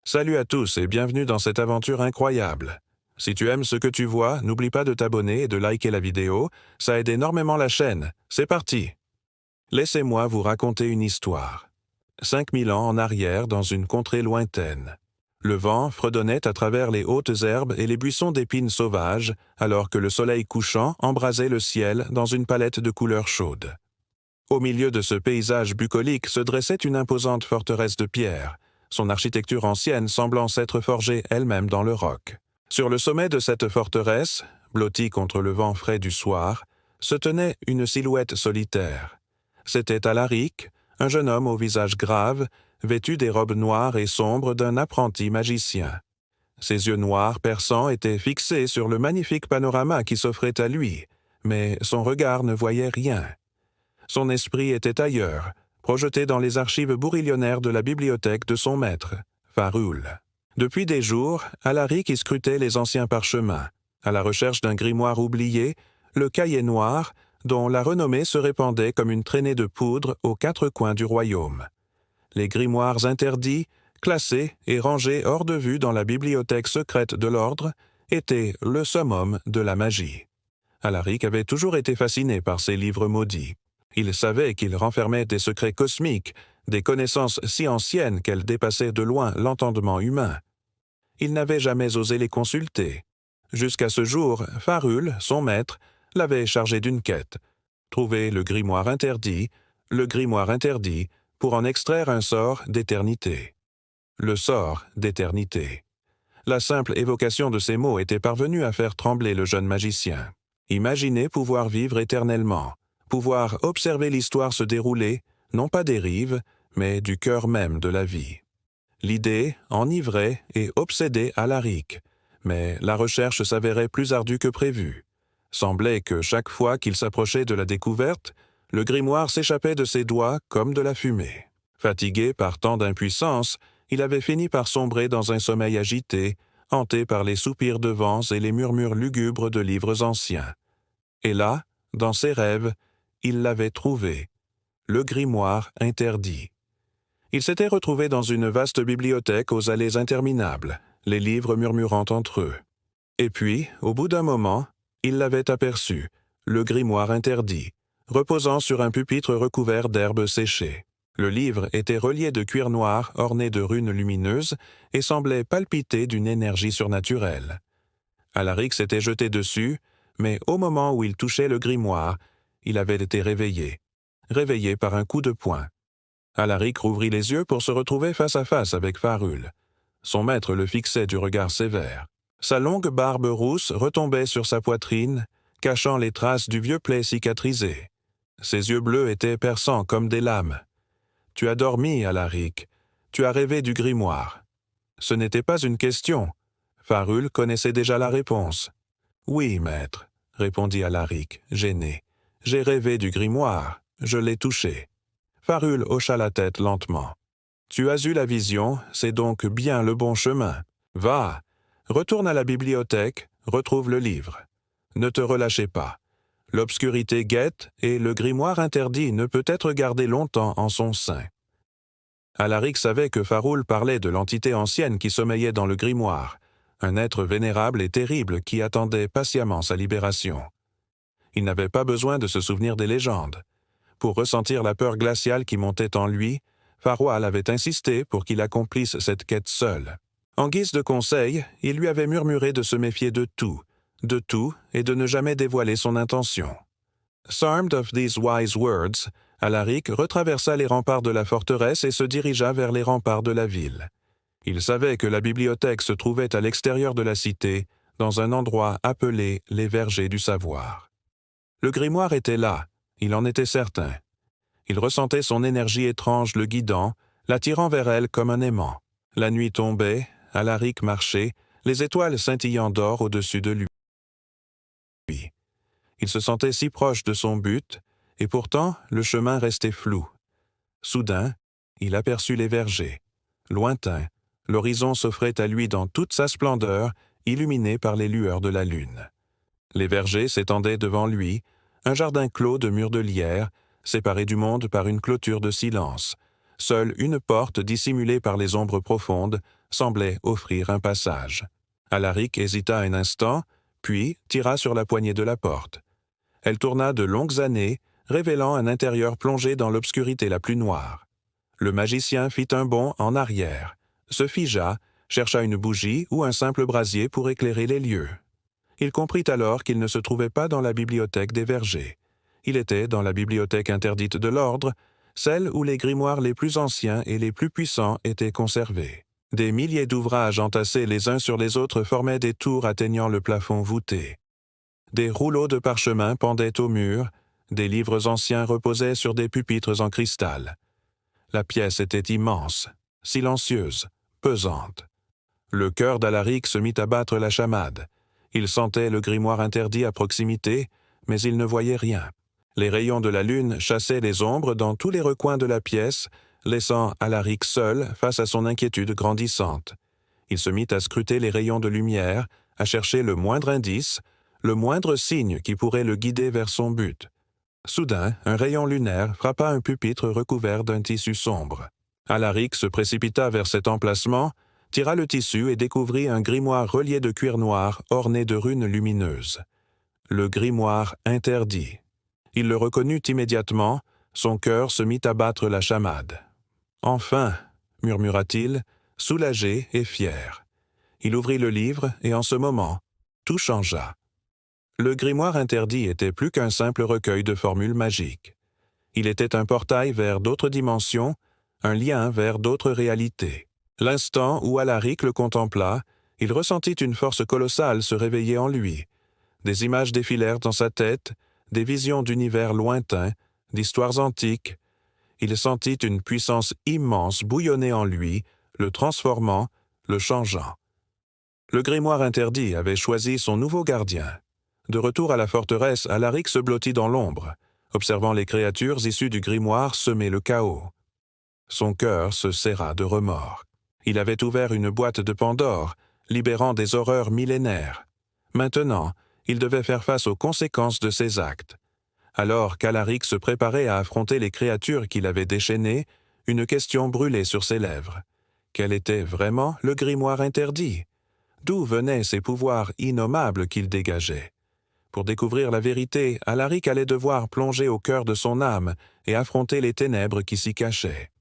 Salut à tous et bienvenue dans cette aventure incroyable. Si tu aimes ce que tu vois, n'oublie pas de t'abonner et de liker la vidéo, ça aide énormément la chaîne. C'est parti! Laissez-moi vous raconter une histoire. 5000 ans en arrière dans une contrée lointaine. Le vent fredonnait à travers les hautes herbes et les buissons d'épines sauvages, alors que le soleil couchant embrasait le ciel dans une palette de couleurs chaudes. Au milieu de ce paysage bucolique se dressait une imposante forteresse de pierre, son architecture ancienne semblant s'être forgée elle-même dans le roc. Sur le sommet de cette forteresse, blottie contre le vent frais du soir, se tenait une silhouette solitaire. C'était Alaric, un jeune homme au visage grave, vêtu des robes noires et sombres d'un apprenti magicien. Ses yeux noirs perçants étaient fixés sur le magnifique panorama qui s'offrait à lui, mais son regard ne voyait rien. Son esprit était ailleurs, projeté dans les archives bourillonnaires de la bibliothèque de son maître, Farul. Depuis des jours, Alaric y scrutait les anciens parchemins, à la recherche d'un grimoire oublié, le cahier noir, dont la renommée se répandait comme une traînée de poudre aux quatre coins du royaume. Les grimoires interdits, classés et rangés hors de vue dans la bibliothèque secrète de l'ordre, étaient le summum de la magie. Alaric avait toujours été fasciné par ces livres maudits. Il savait qu'ils renfermaient des secrets cosmiques, des connaissances si anciennes qu'elles dépassaient de loin l'entendement humain. Il n'avait jamais osé les consulter. Jusqu'à ce jour, Farul, son maître, l'avait chargé d'une quête. Trouver le grimoire interdit, pour en extraire un sort d'éternité. Le sort d'éternité. La simple évocation de ces mots était parvenue à faire trembler le jeune magicien. Imaginer pouvoir vivre éternellement, pouvoir observer l'histoire se dérouler, non pas des rives, mais du cœur même de la vie. L'idée enivrait et obsédait Alaric, mais la recherche s'avérait plus ardue que prévu. Semblait que chaque fois qu'il s'approchait de la découverte, le grimoire s'échappait de ses doigts comme de la fumée. Fatigué par tant d'impuissance, il avait fini par sombrer dans un sommeil agité, hanté par les soupirs de vents et les murmures lugubres de livres anciens. Et là, dans ses rêves, il l'avait trouvé, le grimoire interdit. Il s'était retrouvé dans une vaste bibliothèque aux allées interminables, les livres murmurant entre eux. Et puis, au bout d'un moment, il l'avait aperçu, le grimoire interdit, reposant sur un pupitre recouvert d'herbes séchées. Le livre était relié de cuir noir orné de runes lumineuses et semblait palpiter d'une énergie surnaturelle. Alaric s'était jeté dessus, mais au moment où il touchait le grimoire, il avait été réveillé par un coup de poing. Alaric rouvrit les yeux pour se retrouver face à face avec Farul. Son maître le fixait du regard sévère. Sa longue barbe rousse retombait sur sa poitrine, cachant les traces du vieux plaid cicatrisé. Ses yeux bleus étaient perçants comme des lames. « Tu as dormi, Alaric. Tu as rêvé du grimoire. » Ce n'était pas une question. Farul connaissait déjà la réponse. « Oui, maître, » répondit Alaric, gêné. « J'ai rêvé du grimoire. Je l'ai touché. » Farul hocha la tête lentement. « Tu as eu la vision, c'est donc bien le bon chemin. Va, retourne à la bibliothèque, retrouve le livre. Ne te relâchez pas. L'obscurité guette et le grimoire interdit ne peut être gardé longtemps en son sein. » Alaric savait que Farul parlait de l'entité ancienne qui sommeillait dans le grimoire, un être vénérable et terrible qui attendait patiemment sa libération. Il n'avait pas besoin de se souvenir des légendes. Pour ressentir la peur glaciale qui montait en lui, Farwell avait insisté pour qu'il accomplisse cette quête seul. En guise de conseil, il lui avait murmuré de se méfier de tout et de ne jamais dévoiler son intention. Charmed of these wise words, Alaric retraversa les remparts de la forteresse et se dirigea vers les remparts de la ville. Il savait que la bibliothèque se trouvait à l'extérieur de la cité, dans un endroit appelé les Vergers du Savoir. Le grimoire était là, il en était certain. Il ressentait son énergie étrange le guidant, l'attirant vers elle comme un aimant. La nuit tombait, Alaric marchait, les étoiles scintillant d'or au-dessus de lui. Il se sentait si proche de son but, et pourtant le chemin restait flou. Soudain, il aperçut les vergers. Lointain, l'horizon s'offrait à lui dans toute sa splendeur, illuminé par les lueurs de la lune. Les vergers s'étendaient devant lui, un jardin clos de murs de lierre, séparé du monde par une clôture de silence. Seule une porte dissimulée par les ombres profondes semblait offrir un passage. Alaric hésita un instant, puis tira sur la poignée de la porte. Elle tourna de longues années, révélant un intérieur plongé dans l'obscurité la plus noire. Le magicien fit un bond en arrière, se figea, chercha une bougie ou un simple brasier pour éclairer les lieux. Il comprit alors qu'il ne se trouvait pas dans la bibliothèque des vergers. Il était dans la bibliothèque interdite de l'ordre, celle où les grimoires les plus anciens et les plus puissants étaient conservés. Des milliers d'ouvrages entassés les uns sur les autres formaient des tours atteignant le plafond voûté. Des rouleaux de parchemin pendaient au mur, des livres anciens reposaient sur des pupitres en cristal. La pièce était immense, silencieuse, pesante. Le cœur d'Alaric se mit à battre la chamade. Il sentait le grimoire interdit à proximité, mais il ne voyait rien. Les rayons de la lune chassaient les ombres dans tous les recoins de la pièce, laissant Alaric seul face à son inquiétude grandissante. Il se mit à scruter les rayons de lumière, à chercher le moindre indice, le moindre signe qui pourrait le guider vers son but. Soudain, un rayon lunaire frappa un pupitre recouvert d'un tissu sombre. Alaric se précipita vers cet emplacement, tira le tissu et découvrit un grimoire relié de cuir noir orné de runes lumineuses. Le grimoire interdit. Il le reconnut immédiatement, son cœur se mit à battre la chamade. « Enfin !» murmura-t-il, soulagé et fier. Il ouvrit le livre et en ce moment, tout changea. Le grimoire interdit était plus qu'un simple recueil de formules magiques. Il était un portail vers d'autres dimensions, un lien vers d'autres réalités. L'instant où Alaric le contempla, il ressentit une force colossale se réveiller en lui. Des images défilèrent dans sa tête, des visions d'univers lointains, d'histoires antiques. Il sentit une puissance immense bouillonner en lui, le transformant, le changeant. Le grimoire interdit avait choisi son nouveau gardien. De retour à la forteresse, Alaric se blottit dans l'ombre, observant les créatures issues du grimoire semer le chaos. Son cœur se serra de remords. Il avait ouvert une boîte de Pandore, libérant des horreurs millénaires. Maintenant, il devait faire face aux conséquences de ses actes. Alors qu'Alaric se préparait à affronter les créatures qu'il avait déchaînées, une question brûlait sur ses lèvres. Quel était vraiment le grimoire interdit? D'où venaient ces pouvoirs innommables qu'il dégageait? Pour découvrir la vérité, Alaric allait devoir plonger au cœur de son âme et affronter les ténèbres qui s'y cachaient.